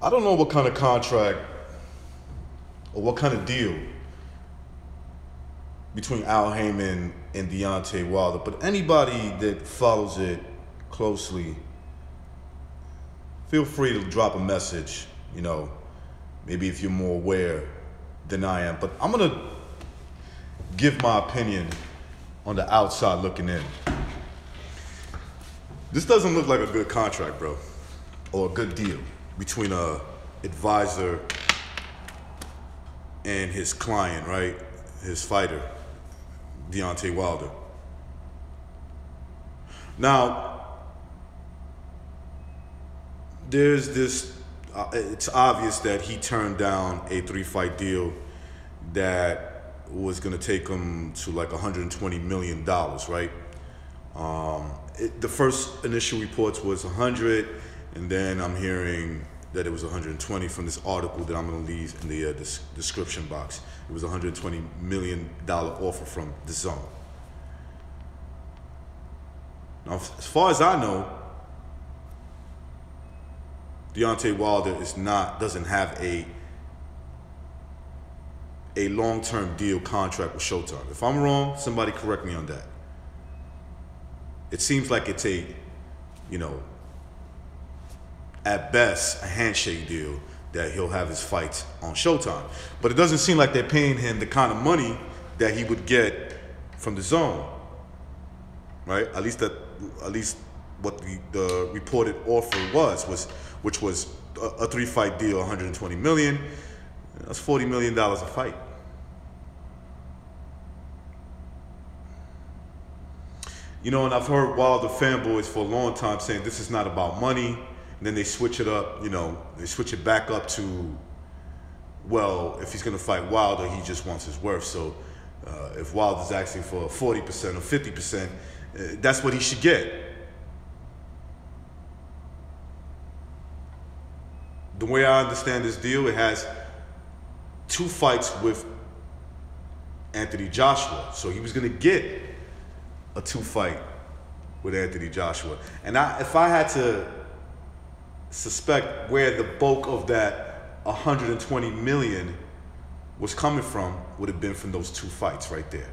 I don't know what kind of contract or what kind of deal between Al Heyman and Deontay Wilder, but anybody that follows it closely, feel free to drop a message, maybe if you're more aware than I am. But I'm going to give my opinion on the outside looking in. This doesn't look like a good contract, bro, or a good deal between a advisor and his client, right? His fighter, Deontay Wilder. Now, there's this, it's obvious that he turned down a 3-fight deal that was going to take him to like $120 million, right? The first initial reports was 100, and then I'm hearing that it was 120 from this article that I'm going to leave in the description box. It was a $120 million offer from the Zone. Now, as far as I know, Deontay Wilder doesn't have a long-term deal contract with Showtime. If I'm wrong, somebody correct me on that. It seems like it's at best, a handshake deal that he'll have his fights on Showtime. But it doesn't seem like they're paying him the kind of money that he would get from the Zone, right? At least what the reported offer was, which was a 3-fight deal, $120 million. That's $40 million a fight. And I've heard Wilder fanboys for a long time saying this is not about money. And then they switch it up, they switch it back up to, well, if he's going to fight Wilder, he just wants his worth. So if Wilder's asking for 40% or 50%, that's what he should get. The way I understand this deal, it has 2 fights with Anthony Joshua. So he was going to get a 2-fight with Anthony Joshua. And if I had to suspect where the bulk of that $120 million was coming from, would have been from those 2 fights right there.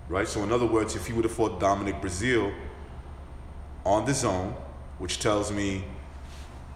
Right? So in other words, if he would have fought Dominic Breazeale on the Zone, which tells me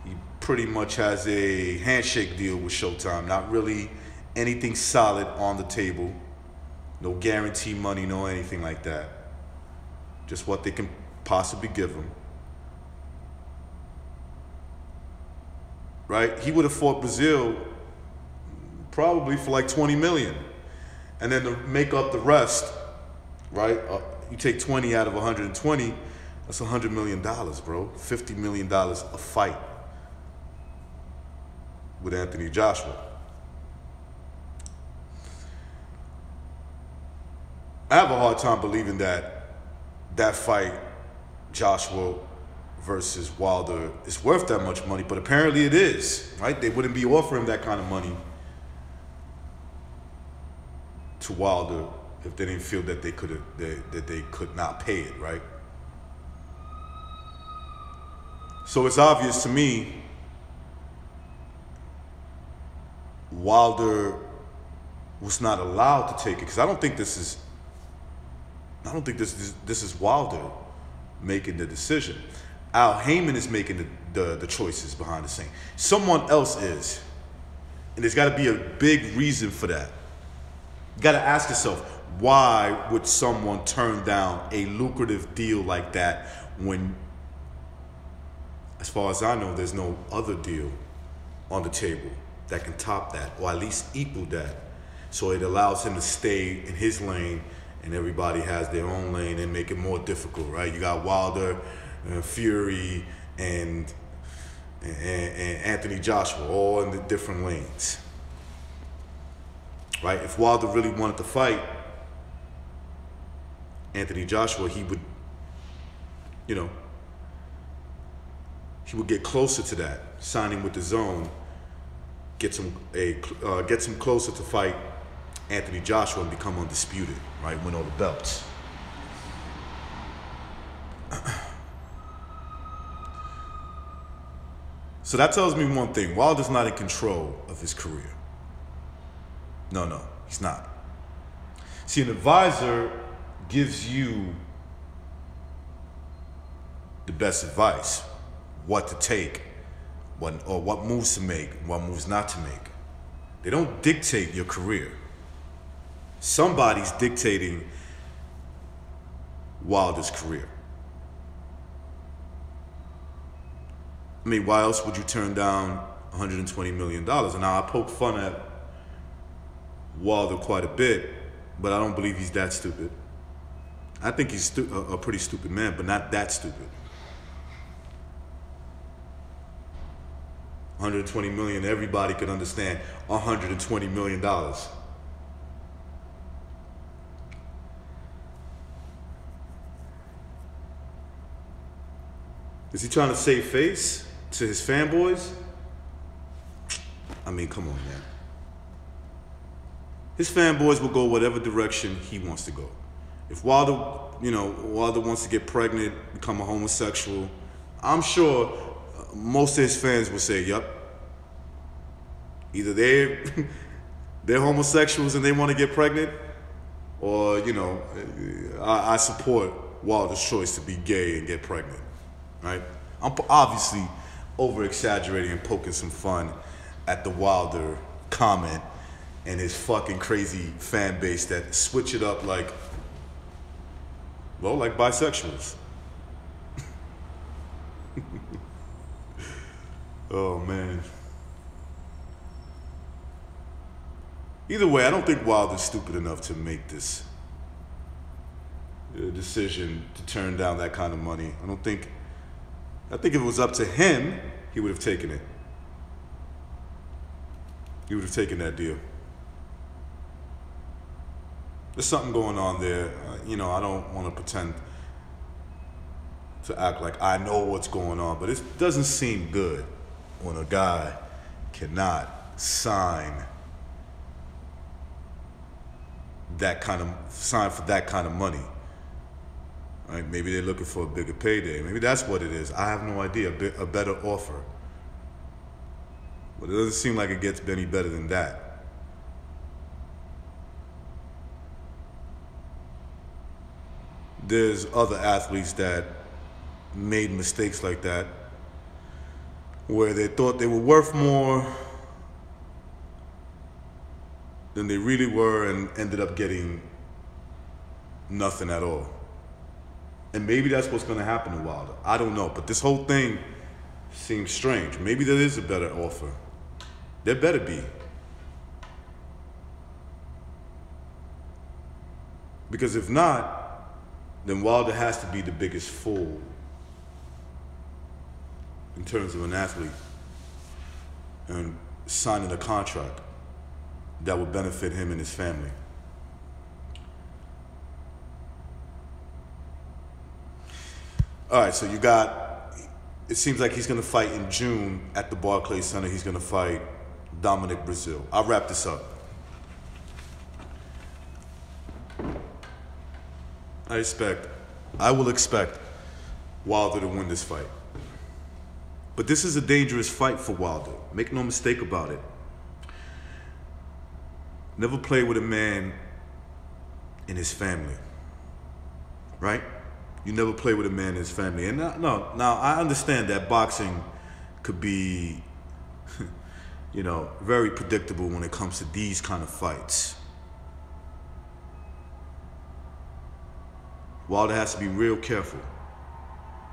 he pretty much has a handshake deal with Showtime, not really anything solid on the table, no guarantee money, no anything like that, just what they can possibly give him. Right? He would have fought Breazeale probably for like $20 million. And then to make up the rest, right? You take 20 out of 120, that's $100 million, bro. $50 million a fight with Anthony Joshua. I have a hard time believing that fight, Joshua versus Wilder, is worth that much money, but apparently it is, right? They wouldn't be offering that kind of money to Wilder if they didn't feel that they could not pay it, right? So it's obvious to me Wilder was not allowed to take it, because I don't think this is Wilder making the decision. Al Heyman is making the choices behind the scene. Someone else is. And there's got to be a big reason for that. You got to ask yourself, why would someone turn down a lucrative deal like that when, as far as I know, there's no other deal on the table that can top that, or at least equal that? So it allows him to stay in his lane, and everybody has their own lane, and make it more difficult, right? You got Wilder, Fury, and Anthony Joshua, all in the different lanes, right? If Wilder really wanted to fight Anthony Joshua, he would, he would get closer to that, signing with the Zone, gets him closer to fight Anthony Joshua and become undisputed, right? Win all the belts. So that tells me one thing. Wilder's not in control of his career. No, he's not. See, an advisor gives you the best advice, what to take, what moves to make, what moves not to make. They don't dictate your career. Somebody's dictating Wilder's career. I mean, why else would you turn down $120 million? And now I poke fun at Wilder quite a bit, but I don't believe he's that stupid. I think he's a pretty stupid man, but not that stupid. 120 million, everybody could understand $120 million. Is he trying to save face to his fanboys? I mean, come on, man. His fanboys will go whatever direction he wants to go. If Wilder wants to get pregnant, become a homosexual, I'm sure most of his fans will say, yep. Either they're homosexuals and they want to get pregnant, or, I support Wilder's choice to be gay and get pregnant, right? I'm obviously over-exaggerating and poking some fun at the Wilder comment and his fucking crazy fan base that switch it up like bisexuals. Oh, man. Either way, I don't think Wilder's stupid enough to make this decision to turn down that kind of money. I think if it was up to him, he would have taken it. He would have taken that deal. There's something going on there. I don't want to pretend to act like I know what's going on, but it doesn't seem good when a guy cannot sign for that kind of money. Right? Maybe they're looking for a bigger payday. Maybe that's what it is. I have no idea. A better offer. But it doesn't seem like it gets any better than that. There's other athletes that made mistakes like that, where they thought they were worth more than they really were and ended up getting nothing at all. And maybe that's what's going to happen to Wilder. I don't know, but this whole thing seems strange. Maybe there is a better offer. There better be. Because if not, then Wilder has to be the biggest fool in terms of an athlete and signing a contract that would benefit him and his family. All right, so it seems like he's going to fight in June at the Barclays Center. He's going to fight Dominic Breazeale. I'll wrap this up. I will expect Wilder to win this fight. But this is a dangerous fight for Wilder. Make no mistake about it. Never play with a man in his family, right? You never play with a man in his family. And now I understand that boxing could be, very predictable when it comes to these kind of fights. Wilder has to be real careful.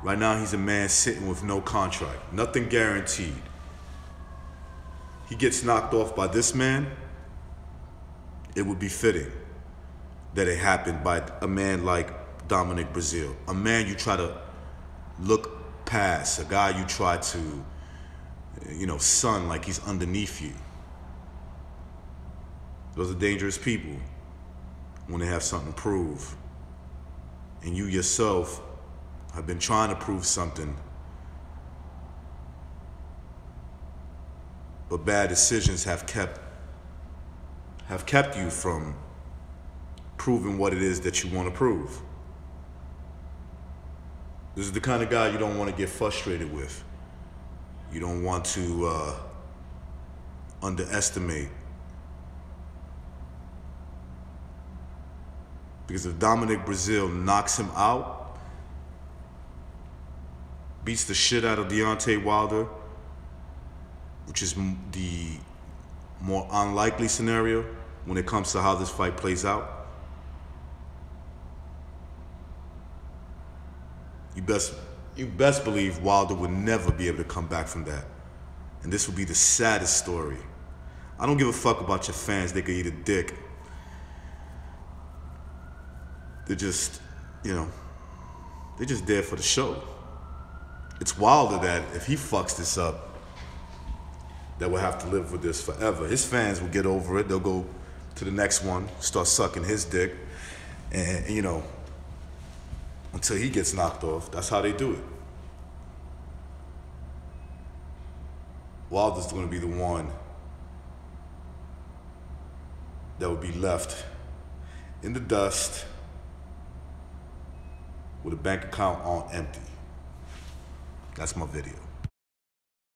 Right now, he's a man sitting with no contract, nothing guaranteed. He gets knocked off by this man, it would be fitting that it happened by a man like Dominic Breazeale, a man you try to look past, a guy you try to, son like he's underneath you. Those are dangerous people when they have something to prove. And you yourself have been trying to prove something, but bad decisions have kept you from proving what it is that you want to prove. This is the kind of guy you don't want to get frustrated with. You don't want to underestimate. Because if Dominic Breazeale knocks him out, beats the shit out of Deontay Wilder, which is the more unlikely scenario when it comes to how this fight plays out, you best believe Wilder would never be able to come back from that. And this would be the saddest story. I don't give a fuck about your fans. They could eat a dick. They're just, they're just there for the show. It's Wilder that if he fucks this up, that will have to live with this forever. His fans will get over it. They'll go to the next one, start sucking his dick, and until he gets knocked off. That's how they do it. Wilder's going to be the one that will be left in the dust with a bank account on empty. That's my video.